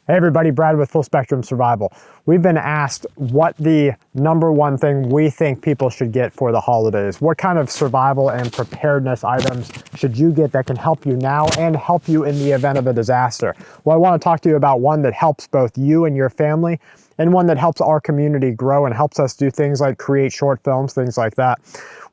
Hey everybody, Brad with Full Spectrum Survival. We've been asked what the #1 thing we think people should get for the holidays. What kind of survival and preparedness items should you get that can help you now and help you in the event of a disaster? Well, I want to talk to you about one that helps both you and your family, and one that helps our community grow and helps us do things like create short films, things like that.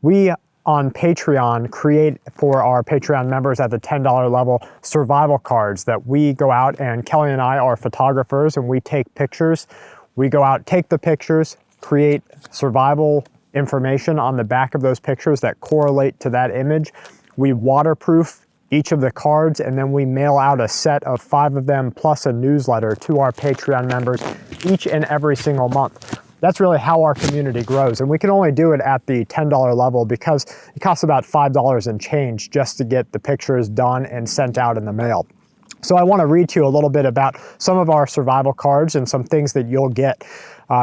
We on Patreon create for our Patreon members at the $10 level survival cards that we go out, and Kelly and I are photographers and we take pictures. We go out, take the pictures, create survival information on the back of those pictures that correlate to that image. We waterproof each of the cards, and then we mail out a set of 5 of them plus a newsletter to our Patreon members each and every single month. That's really how our community grows, and we can only do it at the $10 level because it costs about $5 and change just to get the pictures done and sent out in the mail. So I want to read to you a little bit about some of our survival cards and some things that you'll get.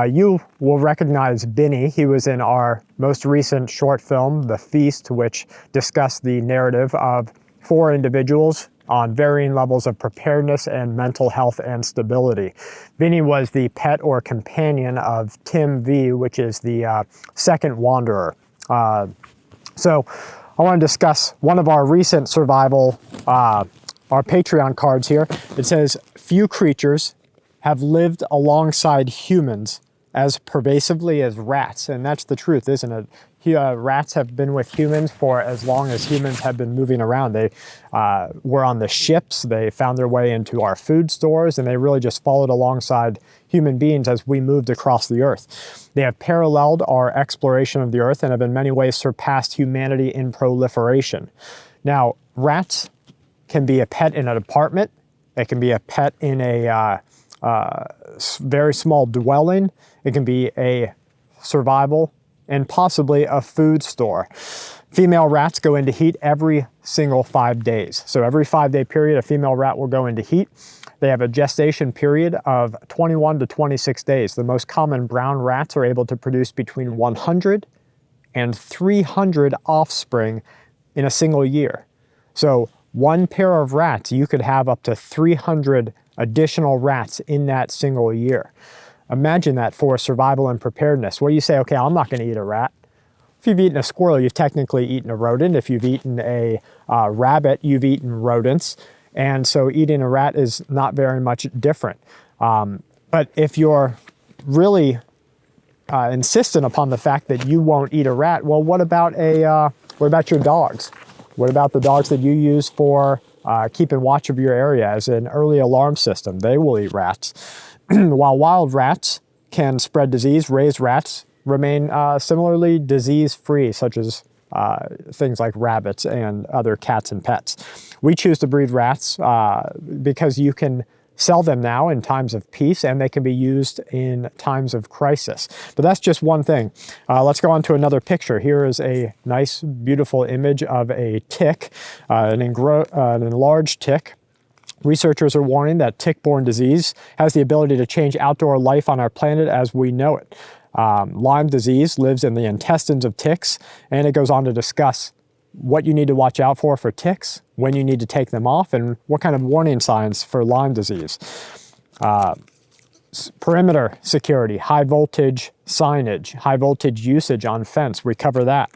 You will recognize Benny. He was in our most recent short film, The Feast, which discussed the narrative of 4 individuals on varying levels of preparedness and mental health and stability. Vinny was the pet or companion of Tim V, which is the second wanderer. So I want to discuss one of our recent survival, our Patreon cards here. It says, few creatures have lived alongside humans as pervasively as rats. And that's the truth, isn't it? Rats have been with humans for as long as humans have been moving around. They were on the ships, they found their way into our food stores, and they really just followed alongside human beings as we moved across the earth. They have paralleled our exploration of the earth and have in many ways surpassed humanity in proliferation. Now, rats can be a pet in an apartment. It can be a pet in a very small dwelling. It can be a survival and possibly a food store. Female rats go into heat every single 5 days. So every 5-day period, a female rat will go into heat. They have a gestation period of 21 to 26 days. The most common brown rats are able to produce between 100 and 300 offspring in a single year. So one pair of rats, you could have up to 300 additional rats in that single year. Imagine that for survival and preparedness, where you say, okay, I'm not going to eat a rat. If you've eaten a squirrel, you've technically eaten a rodent. If you've eaten a rabbit, you've eaten rodents. And so eating a rat is not very much different. But if you're really insistent upon the fact that you won't eat a rat, well, what about your dogs? What about the dogs that you use for keeping watch of your area as an early alarm system? They will eat rats. While wild rats can spread disease, raised rats remain similarly disease-free, such as things like rabbits and other cats and pets. We choose to breed rats because you can sell them now in times of peace, and they can be used in times of crisis. But that's just one thing. Let's go on to another picture. Here is a nice, beautiful image of a tick, an enlarged tick. Researchers are warning that tick-borne disease has the ability to change outdoor life on our planet as we know it. Lyme disease lives in the intestines of ticks, and it goes on to discuss what you need to watch out for ticks, when you need to take them off, and what kind of warning signs for Lyme disease. Perimeter security, high voltage signage, high voltage usage on fence, we cover that.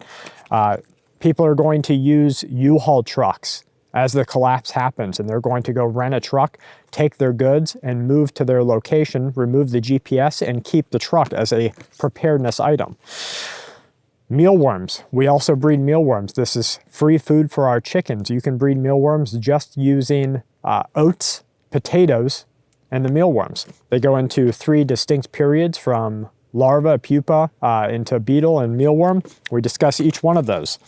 People are going to use U-Haul trucks as the collapse happens, and they're going to go rent a truck, take their goods, and move to their location, remove the GPS, and keep the truck as a preparedness item. Mealworms. We also breed mealworms. This is free food for our chickens. You can breed mealworms just using oats, potatoes, and the mealworms. They go into 3 distinct periods from larva, pupa, into beetle and mealworm. We discuss each one of those.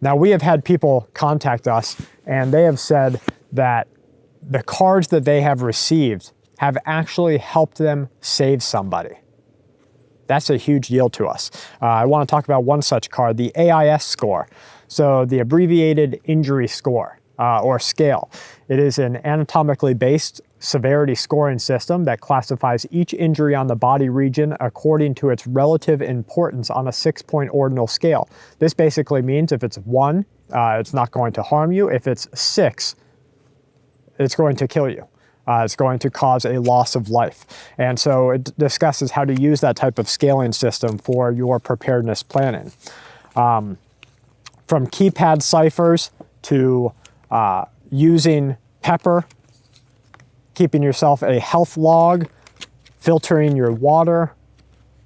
Now, we have had people contact us, and they have said that the cards that they have received have actually helped them save somebody. That's a huge deal to us. I want to talk about one such card, the AIS Score. So the abbreviated injury score, or scale. It is an anatomically based severity scoring system that classifies each injury on the body region according to its relative importance on a 6-point ordinal scale. This basically means if it's 1, it's not going to harm you. If it's 6, it's going to kill you. It's going to cause a loss of life. And so it discusses how to use that type of scaling system for your preparedness planning. From keypad ciphers to using pepper, keeping yourself a health log, filtering your water.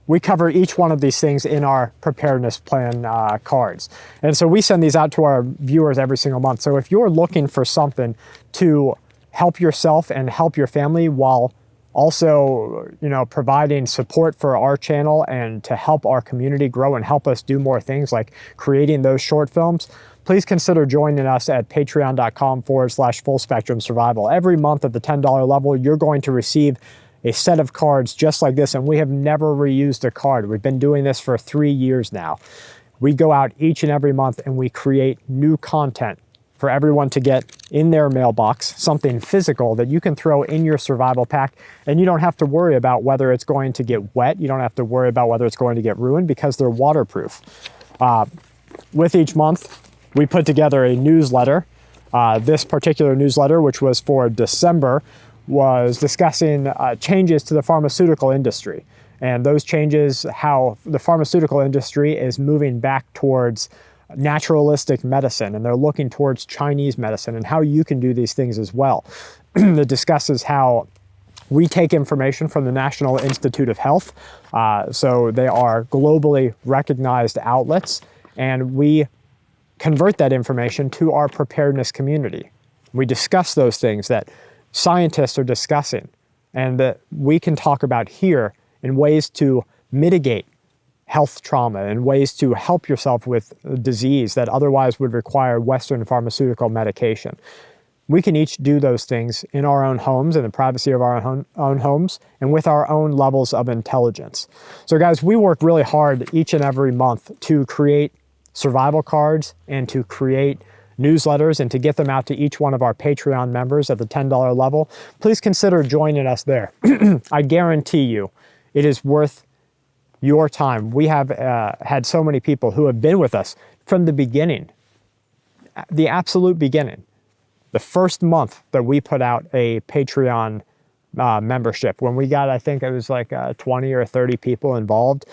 We cover each one of these things in our preparedness plan cards. And so we send these out to our viewers every single month. So if you're looking for something to help yourself and help your family while also, providing support for our channel and to help our community grow and help us do more things like creating those short films, please consider joining us at patreon.com/full spectrum survival. Every month at the $10 level, you're going to receive a set of cards just like this, and we have never reused a card. We've been doing this for 3 years now. We go out each and every month and we create new content for everyone to get in their mailbox, something physical that you can throw in your survival pack, and you don't have to worry about whether it's going to get wet. You don't have to worry about whether it's going to get ruined because they're waterproof. With each month, we put together a newsletter. This particular newsletter, which was for December, was discussing changes to the pharmaceutical industry. And those changes, how the pharmaceutical industry is moving back towards naturalistic medicine, and they're looking towards Chinese medicine and how you can do these things as well. It discusses how we take information from the National Institute of Health. So they are globally recognized outlets, and we convert that information to our preparedness community. We discuss those things that scientists are discussing and that we can talk about here in ways to mitigate health trauma and ways to help yourself with disease that otherwise would require Western pharmaceutical medication. We can each do those things in our own homes, in the privacy of our own homes, and with our own levels of intelligence. So guys, we work really hard each and every month to create survival cards and to create newsletters and to get them out to each one of our Patreon members at the $10 level. Please consider joining us there. I guarantee you it is worth your time. We have had so many people who have been with us from the beginning, the absolute beginning. The first month that we put out a Patreon membership, when we got, I think it was like 20 or 30 people involved,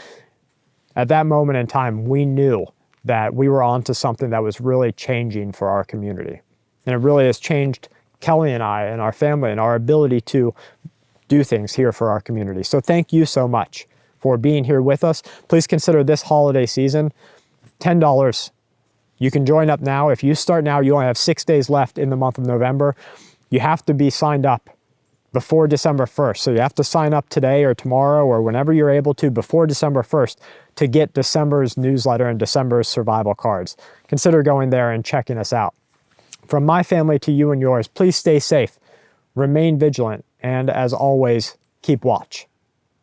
at that moment in time, we knew that we were onto something that was really changing for our community. And it really has changed Kelly and I and our family and our ability to do things here for our community. So thank you so much for being here with us. Please consider this holiday season, $10. You can join up now. If you start now, you only have 6 days left in the month of November. You have to be signed up before December 1st. So you have to sign up today or tomorrow or whenever you're able to before December 1st to get December's newsletter and December's survival cards. Consider going there and checking us out. From my family to you and yours, please stay safe, remain vigilant, and as always, keep watch.